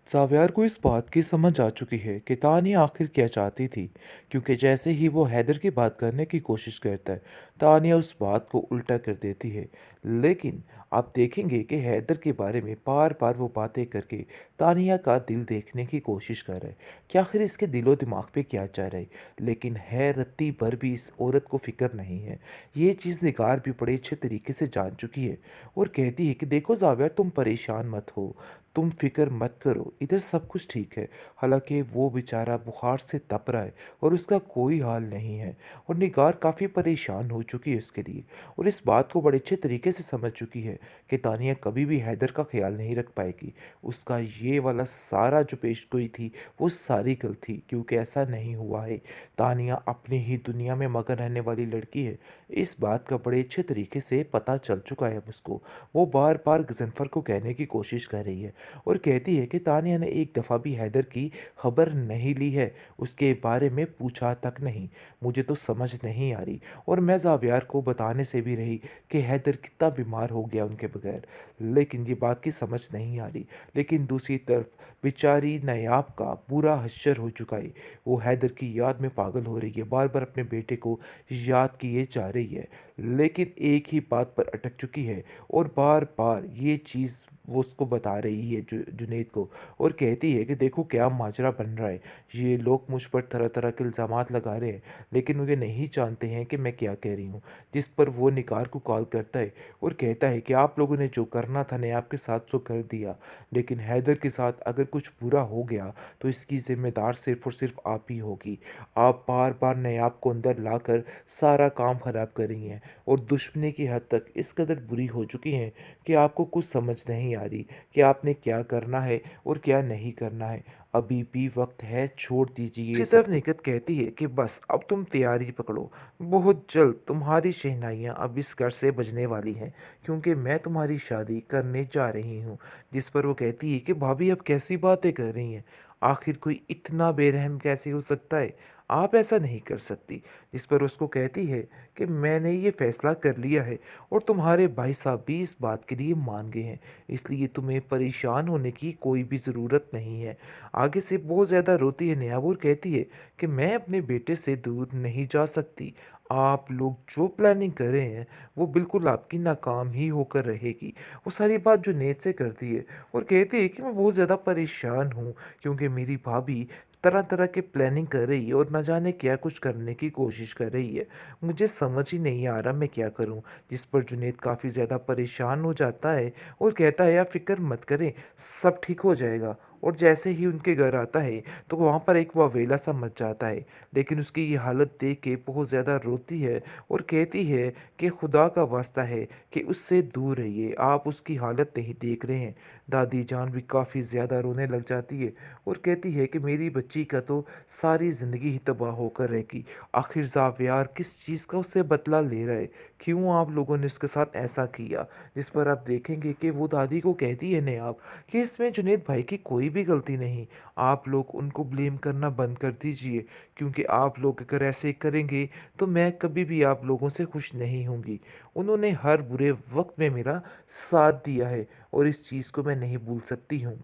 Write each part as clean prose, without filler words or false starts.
ज़ावियर को इस बात की समझ आ चुकी है कि तानिया आखिर क्या चाहती थी, क्योंकि जैसे ही वो हैदर की बात करने की कोशिश करता है, तानिया उस बात को उल्टा कर देती है। लेकिन आप देखेंगे कि हैदर के बारे में बार बार वो बातें करके तानिया का दिल देखने की कोशिश कर रहा है कि आखिर इसके दिलो दिमाग पे क्या चल रहा है। लेकिन है रत्ती भर भी इस औरत को फिक्र नहीं है। ये चीज़ निगार भी बड़े अच्छे तरीके से जान चुकी है और कहती है कि देखो ज़ावियर, तुम परेशान मत हो, तुम फिक्र मत करो, इधर सब कुछ ठीक है। हालांकि वो बेचारा बुखार से तप रहा है और उसका कोई हाल नहीं है और निगार काफ़ी परेशान हो चुकी है उसके लिए और इस बात को बड़े अच्छे तरीके से समझ चुकी है कि तानिया कभी भी हैदर का ख्याल नहीं रख पाएगी। उसका ये वाला सारा जो पेश गोई थी वो सारी गलत थी, क्योंकि ऐसा नहीं हुआ है। तानिया अपनी ही दुनिया में मगन रहने वाली लड़की है। इस बात का बड़े अच्छे तरीके से पता चल चुका है अब उसको। वो बार बार गजनफर को कहने की कोशिश कर रही है और कहती है कि तानिया ने एक दफ़ा भी हैदर की खबर नहीं ली है, उसके बारे में पूछा तक नहीं। मुझे तो समझ नहीं आ रही और मैं ज़ावियार को बताने से भी रही कि हैदर कितना बीमार हो गया उनके बगैर, लेकिन ये बात की समझ नहीं आ रही। लेकिन दूसरी तरफ बेचारी नायाब का पूरा हश्र हो चुका है। वो हैदर की याद में पागल हो रही है, बार बार अपने बेटे को याद किए जा रही है, लेकिन एक ही बात पर अटक चुकी है और बार बार ये चीज़ वो उसको बता रही है जुनैद को और कहती है कि देखो क्या माजरा बन रहा है। ये लोग मुझ पर तरह तरह के इल्ज़ामात लगा रहे हैं, लेकिन मुझे नहीं जानते हैं कि मैं क्या कह रही हूँ। जिस पर वो निगार को कॉल करता है और कहता है कि आप लोगों ने जो करना था नयाब के साथ सो कर दिया, लेकिन हैदर के साथ अगर कुछ बुरा हो गया तो इसकी ज़िम्मेदार सिर्फ़ और सिर्फ आप ही होगी। आप बार बार नयाब को अंदर लाकर सारा काम ख़राब कर रही हैं और दुश्मनी की हद तक इस कदर बुरी हो चुकी हैं कि आपको कुछ समझ नहीं आ रही कि आपने क्या करना है और क्या नहीं करना है। अभी भी वक्त है, छोड़ दीजिए ये सब। निकत कहती है कि बस अब तुम तैयारी पकड़ो, बहुत जल्द तुम्हारी शहनाइयाँ अब इस घर से बजने वाली हैं, क्योंकि मैं तुम्हारी शादी करने जा रही हूँ। जिस पर वो कहती है कि भाभी अब कैसी बातें कर रही हैं, आखिर कोई इतना बेरहम कैसे हो सकता है, आप ऐसा नहीं कर सकती। जिस पर उसको कहती है कि मैंने ये फैसला कर लिया है और तुम्हारे भाई साहब भी इस बात के लिए मान गए हैं, इसलिए तुम्हें परेशान होने की कोई भी ज़रूरत नहीं है। आगे से बहुत ज़्यादा रोती है नेहा और कहती है कि मैं अपने बेटे से दूर नहीं जा सकती। आप लोग जो प्लानिंग कर रहे हैं वो बिल्कुल आपकी नाकाम ही होकर रहेगी। वो सारी बात जुनैद से करती है और कहती है कि मैं बहुत ज़्यादा परेशान हूँ, क्योंकि मेरी भाभी तरह तरह के प्लानिंग कर रही है और न जाने क्या कुछ करने की कोशिश कर रही है। मुझे समझ ही नहीं आ रहा मैं क्या करूं। जिस पर जुनैद काफ़ी ज़्यादा परेशान हो जाता है और कहता है आप फिक्र मत करें, सब ठीक हो जाएगा। और जैसे ही उनके घर आता है तो वहाँ पर एक वावेला सा मच जाता है, लेकिन उसकी ये हालत देख के बहुत ज़्यादा रोती है और कहती है कि खुदा का वास्ता है कि उससे दूर रहिए, आप उसकी हालत नहीं देख रहे हैं। दादी जान भी काफ़ी ज़्यादा रोने लग जाती है और कहती है कि मेरी बच्ची का तो सारी ज़िंदगी ही तबाह होकर रहेगी। आखिर ज़ावियार किस चीज़ का उससे बदला ले रहा है, क्यों आप लोगों ने उसके साथ ऐसा किया। जिस पर आप देखेंगे कि वो दादी को कहती है ने आप कि इसमें जुनैद भाई की कोई भी गलती नहीं, आप लोग उनको ब्लेम करना बंद कर दीजिए, क्योंकि आप लोग अगर ऐसे करेंगे तो मैं कभी भी आप लोगों से खुश नहीं होंगी। उन्होंने हर बुरे वक्त में मेरा साथ दिया है और इस चीज़ को मैं नहीं भूल सकती हूँ।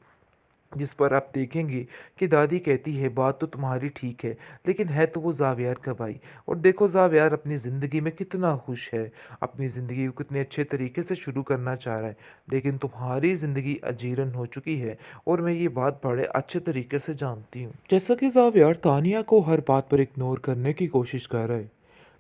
जिस पर आप देखेंगे कि दादी कहती है बात तो तुम्हारी ठीक है, लेकिन है तो वो ज़ावियार का भाई। और देखो ज़ावियार अपनी ज़िंदगी में कितना खुश है, अपनी ज़िंदगी को कितने अच्छे तरीके से शुरू करना चाह रहा है, लेकिन तुम्हारी ज़िंदगी अजीरन हो चुकी है और मैं ये बात बड़े अच्छे तरीके से जानती हूँ। जैसा कि ज़ावियार तानिया को हर बात पर इग्नोर करने की कोशिश कर रहा है,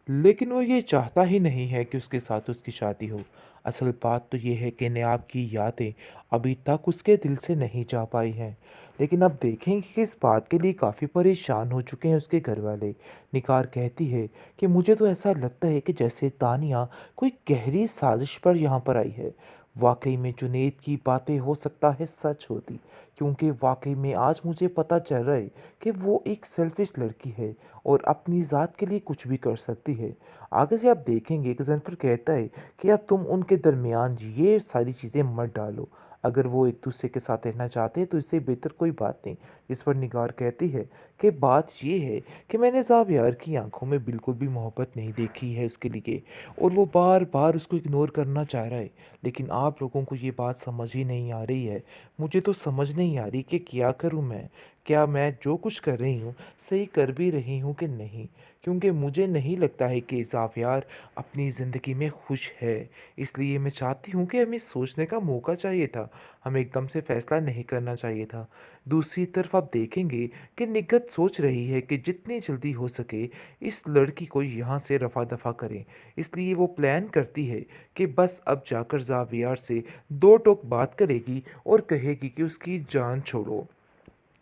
लेकिन वो ये चाहता ही नहीं है कि उसके साथ उसकी शादी हो। असल बात तो ये है कि नयाब की यादें अभी तक उसके दिल से नहीं जा पाई हैं। लेकिन अब देखेंगे कि इस बात के लिए काफ़ी परेशान हो चुके हैं उसके घर वाले। निकार कहती है कि मुझे तो ऐसा लगता है कि जैसे तानिया कोई गहरी साजिश पर यहाँ पर आई है। वाकई में जुनैद की बातें हो सकता है सच होती, क्योंकि वाकई में आज मुझे पता चल रहा है कि वो एक सेल्फिश लड़की है और अपनी ज़ात के लिए कुछ भी कर सकती है। आगे से आप देखेंगे कि ज़ेनिफर कहता है कि अब तुम उनके दरमियान ये सारी चीज़ें मत डालो। अगर वो एक दूसरे के साथ रहना चाहते हैं तो इससे बेहतर कोई बात नहीं। इस पर निगार कहती है कि बात ये है कि मैंने ज़ावियार की आंखों में बिल्कुल भी मोहब्बत नहीं देखी है उसके लिए, और वो बार बार उसको इग्नोर करना चाह रहा है। लेकिन आप लोगों को ये बात समझ ही नहीं आ रही है। मुझे तो समझ नहीं आ रही कि क्या करूँ मैं। क्या मैं जो कुछ कर रही हूँ सही कर भी रही हूँ कि नहीं, क्योंकि मुझे नहीं लगता है कि ज़ावियार अपनी ज़िंदगी में खुश है। इसलिए मैं चाहती हूँ कि हमें सोचने का मौका चाहिए था, हमें एकदम से फैसला नहीं करना चाहिए था। दूसरी तरफ आप देखेंगे कि निगत सोच रही है कि जितनी जल्दी हो सके इस लड़की को यहाँ से रफा दफा करें। इसलिए वो प्लान करती है कि बस अब जाकर ज़ावियार से दो टोक बात करेगी और कहेगी कि उसकी जान छोड़ो,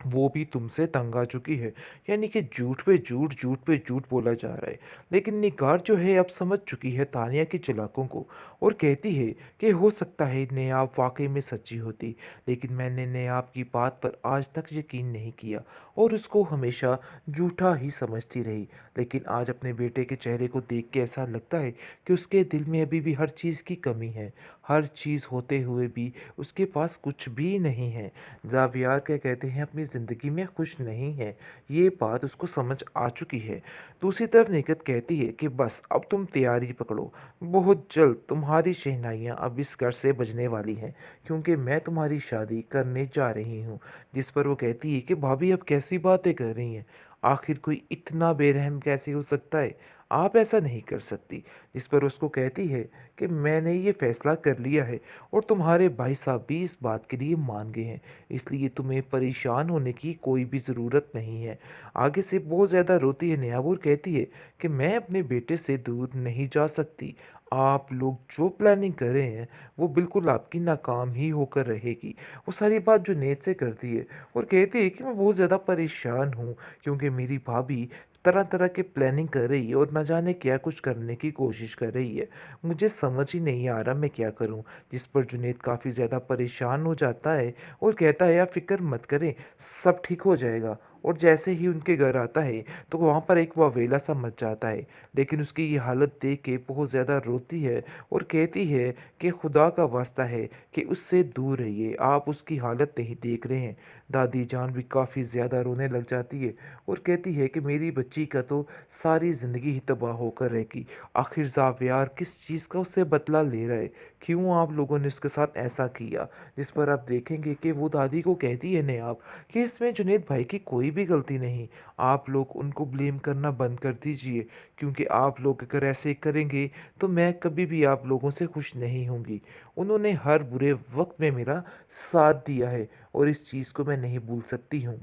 वो भी तुमसे तंग आ चुकी है। यानी कि झूठ पे झूठ, झूठ पे झूठ बोला जा रहा है। लेकिन निगार जो है अब समझ चुकी है तानिया की चालाकों को, और कहती है कि हो सकता है नेहाब वाकई में सच्ची होती, लेकिन मैंने नेहाब की बात पर आज तक यकीन नहीं किया और उसको हमेशा झूठा ही समझती रही। लेकिन आज अपने बेटे के चेहरे को देख के ऐसा लगता है कि उसके दिल में अभी भी हर चीज़ की कमी है। हर चीज़ होते हुए भी उसके पास कुछ भी नहीं है। ज़ावियार क्या कहते हैं अपनी ज़िंदगी में खुश नहीं है, ये बात उसको समझ आ चुकी है। दूसरी तरफ निकत कहती है कि बस अब तुम तैयारी पकड़ो, बहुत जल्द तुम्हारी शहनाइयाँ अब इस घर से बजने वाली हैं, क्योंकि मैं तुम्हारी शादी करने जा रही हूँ। जिस पर वो कहती है कि भाभी अब कैसी बातें कर रही हैं, आखिर कोई इतना बेरहम कैसे हो सकता है, आप ऐसा नहीं कर सकती। जिस पर उसको कहती है कि मैंने ये फैसला कर लिया है और तुम्हारे भाई साहब भी इस बात के लिए मान गए हैं, इसलिए तुम्हें परेशान होने की कोई भी ज़रूरत नहीं है। आगे से बहुत ज़्यादा रोती है नेहाबूर, कहती है कि मैं अपने बेटे से दूर नहीं जा सकती। आप लोग जो प्लानिंग कर रहे हैं वो बिल्कुल आपकी नाकाम ही होकर रहेगी। वो सारी बात जुनैद से करती है और कहती है कि मैं बहुत ज़्यादा परेशान हूँ, क्योंकि मेरी भाभी तरह तरह के प्लानिंग कर रही है और न जाने क्या कुछ करने की कोशिश कर रही है। मुझे समझ ही नहीं आ रहा मैं क्या करूँ। जिस पर जुनैद काफ़ी ज़्यादा परेशान हो जाता है और कहता है आप फ़िक्र मत करें, सब ठीक हो जाएगा। और जैसे ही उनके घर आता है तो वहाँ पर एक वावेला सा मच जाता है। लेकिन उसकी ये हालत देख के बहुत ज़्यादा रोती है और कहती है कि खुदा का वास्ता है कि उससे दूर रहिए, आप उसकी हालत नहीं देख रहे हैं। दादी जान भी काफ़ी ज़्यादा रोने लग जाती है और कहती है कि मेरी बच्ची का तो सारी ज़िंदगी ही तबाह होकर रहेगी। आखिर ज़ावियार किस चीज़ का उससे बदला ले रहा है, क्यों आप लोगों ने उसके साथ ऐसा किया। जिस पर आप देखेंगे कि वो दादी को कहती है ने आप कि इसमें जुनैद भाई की कोई भी गलती नहीं, आप लोग उनको ब्लेम करना बंद कर दीजिए, क्योंकि आप लोग अगर ऐसे करेंगे तो मैं कभी भी आप लोगों से खुश नहीं होंगी। उन्होंने हर बुरे वक्त में मेरा साथ दिया है और इस चीज़ को मैं नहीं भूल सकती हूँ।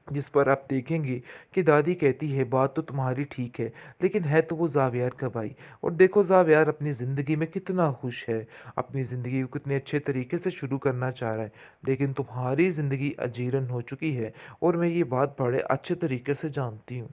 जिस पर आप देखेंगे कि दादी कहती है बात तो तुम्हारी ठीक है, लेकिन है तो वो ज़ावियार का भाई। और देखो ज़ावियार अपनी ज़िंदगी में कितना खुश है, अपनी ज़िंदगी को कितने अच्छे तरीके से शुरू करना चाह रहा है, लेकिन तुम्हारी ज़िंदगी अजीरन हो चुकी है और मैं ये बात बड़े अच्छे तरीके से जानती हूँ।